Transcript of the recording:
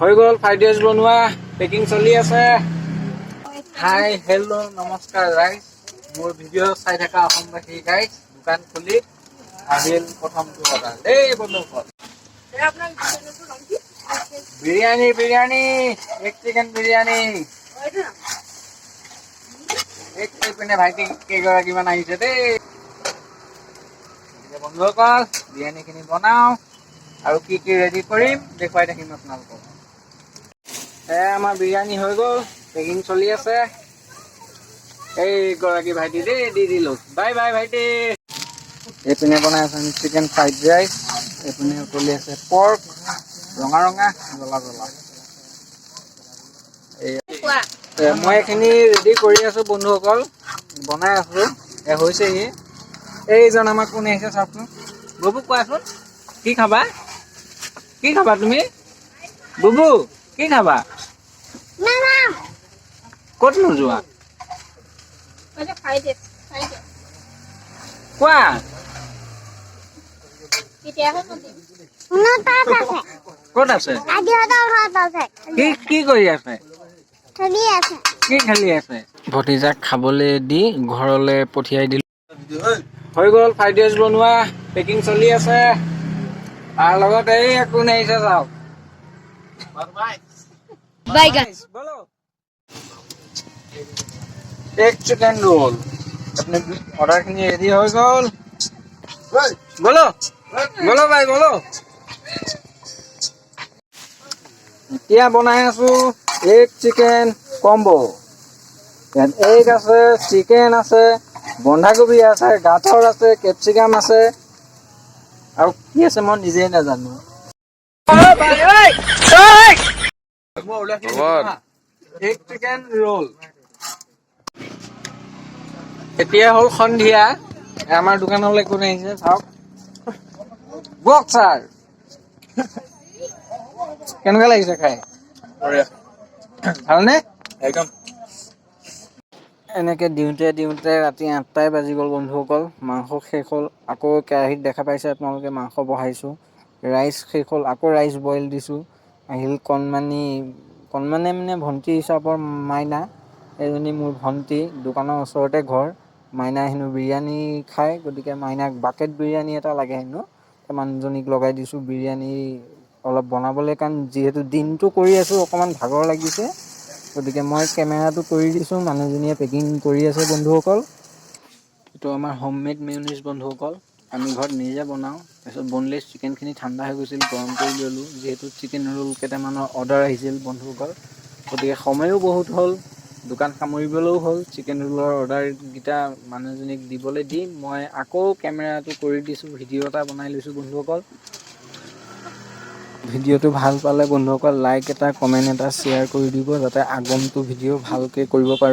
হৈ গ'ল fried rice বনোৱা, পেকিং চলি আছে। হাই হেল্ল' নমস্কাৰ ৰাইজ, মোৰ ভিডিঅ' চাই থকা অসমবাসী গাইজ, দোকান খুলি আহিল প্ৰথমটো অৰ্ডাৰ দেই বন্ধুসকল। বিৰিয়ানী বিৰিয়ানী এক চিকেন বিৰিয়ানী। এইপিনে ভাইটি কেইগৰাকীমান আহিছে দেই বন্ধুসকল। বিৰিয়ানীখিনি বনাওঁ আৰু কি কি ৰেডি কৰিম দেখুৱাই থাকিম আপোনালোকক। আমাৰ বিৰিয়ানী হৈ গ'ল, পেকিং চলি আছে। এইগৰাকী ভাইটি দেই, দি দিলো বাই বাই ভাইটি। এইপিনে বনাই আছে চিকেন ফ্ৰাইড ৰাইচ, এইপিনে উতলি আছে পৰ্ক ৰঙা ৰঙা জ্বলা জ্বলা। মই এইখিনি ৰেডি কৰি আছো বন্ধুসকল, বনাই আছো। হৈছেহি। এইজন আমাক কোন আহিছে চাওকচোন। বুবু কোৱাচোন কি খাবা, কি খাবা তুমি? বুবু কি খাবা? ক'ত নোযোৱা কোৱা? ক'ত আছে? কি কৰি আছে? কি খেলি আছে? ভতিজাক খাবলৈ দি ঘৰলৈ পঠিয়াই দিলো। হৈ গ'ল ফ্ৰাইড ৰাইচ বনোৱা, পেকিং চলি আছে। তাৰ লগত এই কোন আহিছে চাওক। এক চিকেন ৰোল। অৰ্ডাৰখিনি ৰেডি হৈ গ'ল। বলো বলো ভাই বলো। এতিয়া বনাই আছো এগ চিকেন কম্বো। ইয়াত এগ আছে, চিকেন আছে, বন্ধাকবি আছে, গাজৰ আছে, কেপচিকাম আছে আৰু কি আছে মই নিজে নাজানো। Egg chicken roll. এতিয়া হ'ল সন্ধিয়া, আমাৰ দোকানলৈ কোন আহিছে চাওক। বক্সাৰ কেনেকুৱা লাগিছে খাই? ভালনে? একদম। এনেকে দিওঁতে দিওঁতে ৰাতি 8টাই বাজি গ'ল বন্ধুসকল। মাংস শেষ হ'ল, আকৌ কেৰাহীত দেখা পাইছে আপোনালোকে মাংস বহাইছোঁ। ৰাইচ শেষ হ'ল, আকৌ ৰাইচ বইল দিছোঁ। আহিল কণমানি মানে ভণ্টি হিচাপৰ মাইনা। এজনী মোৰ ভণ্টি, দোকানৰ ওচৰতে ঘৰ। মাইনাই হেনো বিৰিয়ানী খায়, গতিকে মাইনাক বাকেট বিৰিয়ানী এটা লাগে হেনো। মানুহজনীক লগাই দিছোঁ বিৰিয়ানী অলপ বনাবলৈ, কাৰণ যিহেতু দিনটো কৰি আছোঁ অকণমান ভাগৰ লাগিছে। গতিকে মই কেমেৰাটো কৰি দিছোঁ, মানুহজনীয়ে পেকিং কৰি আছে বন্ধুসকল। এইটো আমাৰ হোমমেড মেয়নিজ বন্ধুসকল, আমি ঘৰত নিজে বনাওঁ। তাৰপিছত বনলেছ চিকেনখিনি ঠাণ্ডা হৈ গৈছিল, গৰম কৰি ল'লোঁ। যিহেতু চিকেন ৰোল কেইটামানৰ অৰ্ডাৰ আহিছিল বন্ধুসকল, গতিকে সময়ো বহুত হ'ল, দোকান সামৰিবলৈও হ'ল। চিকেন ৰোলৰ অৰ্ডাৰকেইটা মানুহজনীক দিবলৈ দি মই আকৌ কেমেৰাটো কৰি দিছোঁ, ভিডিঅ' এটা বনাই লৈছোঁ বন্ধুসকল। ভিডিঅ'টো ভাল পালে বন্ধুসকল লাইক এটা, কমেণ্ট এটা, শ্বেয়াৰ কৰি দিব, যাতে আগন্তুক ভিডিঅ' ভালকৈ কৰিব পাৰোঁ।